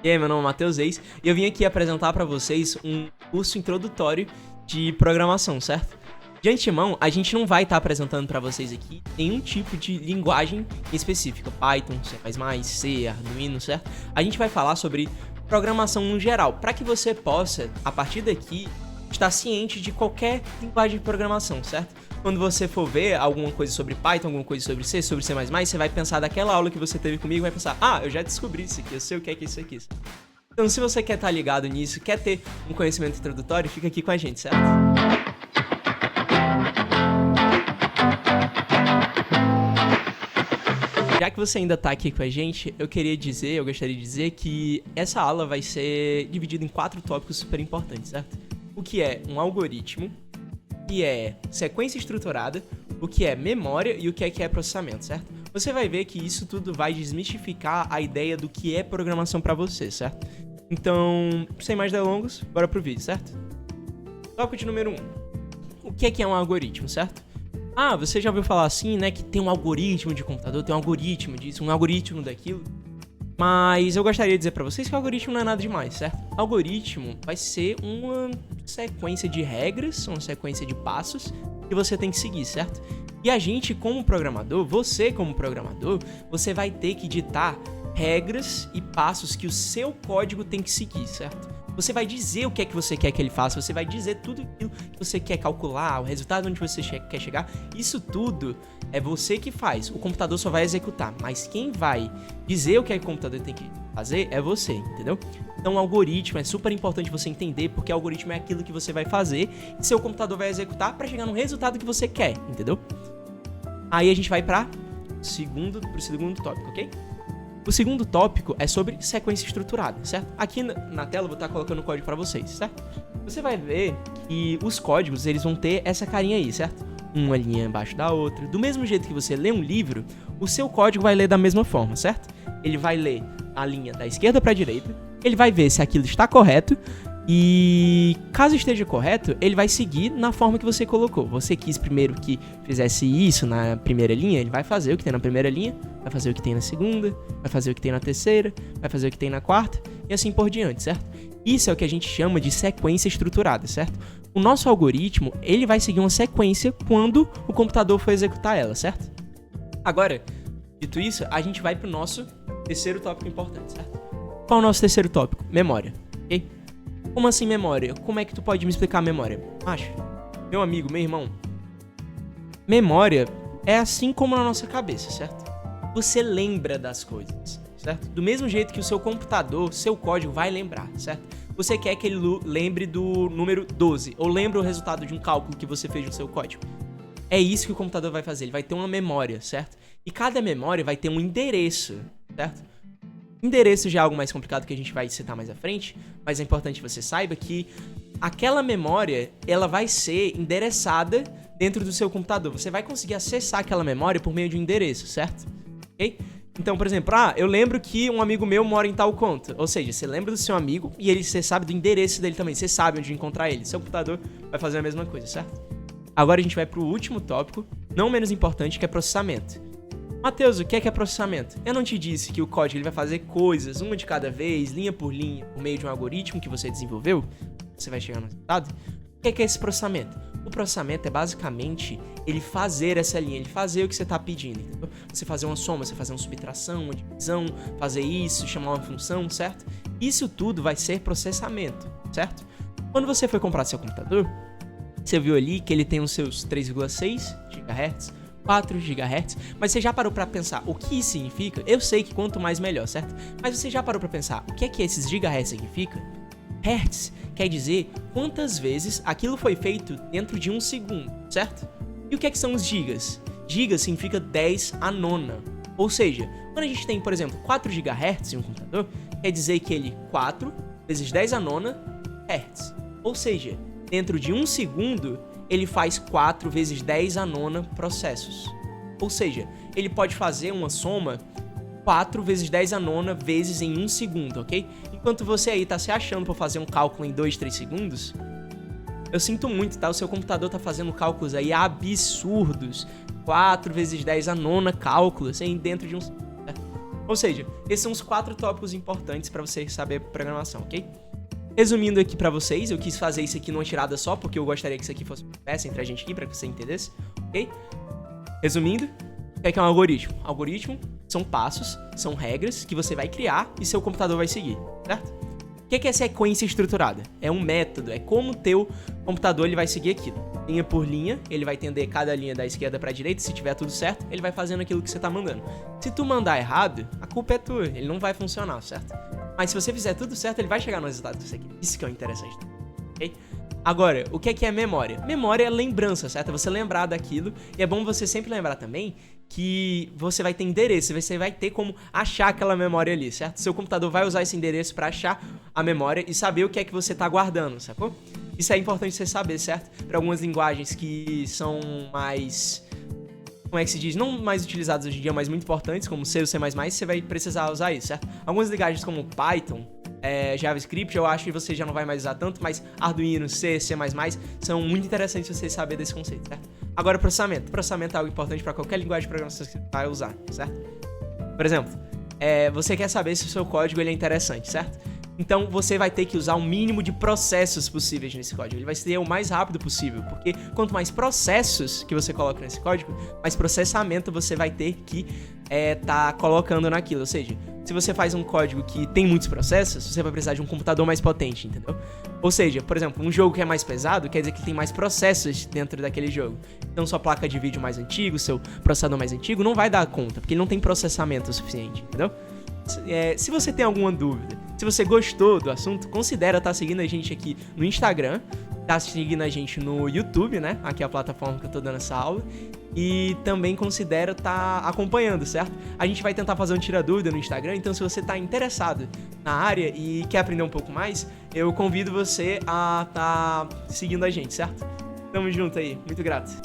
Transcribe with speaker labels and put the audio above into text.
Speaker 1: E aí, meu nome é Matheus Reis e eu vim aqui apresentar para vocês um curso introdutório de programação, certo? De antemão, a gente não vai estar apresentando para vocês aqui nenhum tipo de linguagem específica, Python, C++, C, Arduino, certo? A gente vai falar sobre programação no geral, para que você possa, a partir daqui, estar ciente de qualquer linguagem de programação, certo? Quando você for ver alguma coisa sobre Python, alguma coisa sobre C, sobre C++, você vai pensar daquela aula que você teve comigo e vai pensar, eu já descobri isso aqui, eu sei o que é isso aqui. Então, se você quer estar ligado nisso, quer ter um conhecimento introdutório, fica aqui com a gente, certo? Já que você ainda está aqui com a gente, eu gostaria de dizer que essa aula vai ser dividida em 4 tópicos super importantes, certo? O que é um algoritmo, o que é sequência estruturada, o que é memória e o que é processamento, certo? Você vai ver que isso tudo vai desmistificar a ideia do que é programação para você, certo? Então, sem mais delongas, bora pro vídeo, certo? Tópico de número 1. O que é um algoritmo, certo? Você já ouviu falar assim, né, que tem um algoritmo de computador, tem um algoritmo disso, um algoritmo daquilo. Mas eu gostaria de dizer pra vocês que o algoritmo não é nada demais, certo? Algoritmo vai ser uma sequência de regras, uma sequência de passos que você tem que seguir, certo? E a gente, como programador, você como programador, você vai ter que ditar regras e passos que o seu código tem que seguir, certo? Você vai dizer o que é que você quer que ele faça, você vai dizer tudo aquilo que você quer calcular, o resultado onde você quer chegar. Isso tudo é você que faz, o computador só vai executar, mas quem vai dizer o que é que o computador tem que fazer é você, entendeu? Então o algoritmo é super importante você entender, porque o algoritmo é aquilo que você vai fazer e seu computador vai executar para chegar no resultado que você quer, entendeu? Aí a gente vai pro segundo tópico, ok? O segundo tópico é sobre sequência estruturada, certo? Aqui na tela eu vou estar colocando o código para vocês, certo? Você vai ver que os códigos, eles vão ter essa carinha aí, certo? Uma linha embaixo da outra. Do mesmo jeito que você lê um livro, o seu código vai ler da mesma forma, certo? Ele vai ler a linha da esquerda para a direita, ele vai ver se aquilo está correto e caso esteja correto, ele vai seguir na forma que você colocou. Você quis primeiro que fizesse isso na primeira linha, ele vai fazer o que tem na primeira linha, vai fazer o que tem na segunda, vai fazer o que tem na terceira, vai fazer o que tem na quarta e assim por diante, certo? Isso é o que a gente chama de sequência estruturada, certo? O nosso algoritmo, ele vai seguir uma sequência quando o computador for executar ela, certo? Agora, dito isso, a gente vai pro nosso terceiro tópico importante, certo? Qual é o nosso terceiro tópico? Memória, ok? Como assim memória? Como é que tu pode me explicar a memória? Meu amigo, meu irmão, memória é assim como na nossa cabeça, certo? Você lembra das coisas, certo? Do mesmo jeito que o seu computador, seu código vai lembrar, certo? Você quer que ele lembre do número 12, ou lembre o resultado de um cálculo que você fez no seu código. É isso que o computador vai fazer, ele vai ter uma memória, certo? E cada memória vai ter um endereço, certo? Endereço já é algo mais complicado que a gente vai citar mais à frente, mas é importante que você saiba que aquela memória, ela vai ser endereçada dentro do seu computador. Você vai conseguir acessar aquela memória por meio de um endereço, certo? Ok? Então, por exemplo, eu lembro que um amigo meu mora em tal conta. Ou seja, você lembra do seu amigo e você sabe do endereço dele também. Você sabe onde encontrar ele. Seu computador vai fazer a mesma coisa, certo? Agora a gente vai pro último tópico, não menos importante, que é processamento. Matheus, o que é processamento? Eu não te disse que o código ele vai fazer coisas, uma de cada vez, linha por linha, por meio de um algoritmo que você desenvolveu? Você vai chegar no resultado? O que é esse processamento? O processamento é basicamente ele fazer essa linha, ele fazer o que você está pedindo, entendeu? Você fazer uma soma, você fazer uma subtração, uma divisão, fazer isso, chamar uma função, certo? Isso tudo vai ser processamento, certo? Quando você foi comprar seu computador, você viu ali que ele tem os seus 3,6 GHz, 4 GHz, mas você já parou pra pensar o que isso significa? Eu sei que quanto mais melhor, certo? Mas você já parou pra pensar o que é que esses gigahertz significa? Hertz quer dizer quantas vezes aquilo foi feito dentro de um segundo, certo? E o que é que são os gigas? Gigas significa 10 à nona. Ou seja, quando a gente tem, por exemplo, 4 GHz em um computador, quer dizer que ele 4 vezes 10 à nona Hertz. Ou seja, dentro de um segundo, ele faz 4 vezes 10 à nona processos. Ou seja, ele pode fazer uma soma 4 vezes 10 à nona vezes em 1 segundo, ok? Enquanto você aí tá se achando pra fazer um cálculo em 2, 3 segundos, eu sinto muito, tá? O seu computador tá fazendo cálculos aí absurdos. 4 vezes 10 à nona cálculos, assim, dentro de um segundo. Tá? Ou seja, esses são os 4 tópicos importantes para você saber programação, ok? Resumindo aqui pra vocês, eu quis fazer isso aqui numa tirada só, porque eu gostaria que isso aqui fosse uma peça entre a gente aqui, pra que você entendesse, ok? Resumindo, o que é um algoritmo? Algoritmo são passos, são regras que você vai criar e seu computador vai seguir, certo? O que é sequência estruturada? É um método, é como o teu computador ele vai seguir aquilo. Linha por linha, ele vai entender cada linha da esquerda pra direita, se tiver tudo certo, ele vai fazendo aquilo que você tá mandando. Se tu mandar errado, a culpa é tua, ele não vai funcionar, certo? Mas se você fizer tudo certo, ele vai chegar no resultado que você quer. Isso que é o interessante, ok? Agora, o que é memória? Memória é lembrança, certo? É você lembrar daquilo. E é bom você sempre lembrar também que você vai ter endereço, você vai ter como achar aquela memória ali, certo? Seu computador vai usar esse endereço para achar a memória e saber o que é que você tá guardando, sacou? Isso é importante você saber, certo? Para algumas linguagens que são mais... como é que se diz? Não mais utilizadas hoje em dia, mas muito importantes, como C ou C++, você vai precisar usar isso, certo? Algumas linguagens como Python, JavaScript, eu acho que você já não vai mais usar tanto, mas Arduino, C, C++ são muito interessantes você saber desse conceito, certo? Agora, processamento. Processamento é algo importante para qualquer linguagem de programação que você vai usar, certo? Por exemplo, você quer saber se o seu código ele é interessante, certo? Então você vai ter que usar o mínimo de processos possíveis nesse código. Ele vai ser o mais rápido possível, porque quanto mais processos que você coloca nesse código, mais processamento você vai ter que tá colocando naquilo. Ou seja, se você faz um código que tem muitos processos, você vai precisar de um computador mais potente, entendeu? Ou seja, por exemplo, um jogo que é mais pesado quer dizer que tem mais processos dentro daquele jogo. Então sua placa de vídeo mais antiga, seu processador mais antigo não vai dar conta, porque ele não tem processamento suficiente, entendeu? Se você tem alguma dúvida, se você gostou do assunto, considera estar seguindo a gente aqui no Instagram, tá seguindo a gente no YouTube, né? Aqui é a plataforma que eu tô dando essa aula. E também considera estar acompanhando, certo? A gente vai tentar fazer um tira-dúvida no Instagram, então se você tá interessado na área e quer aprender um pouco mais, eu convido você a estar seguindo a gente, certo? Tamo junto aí, muito grato.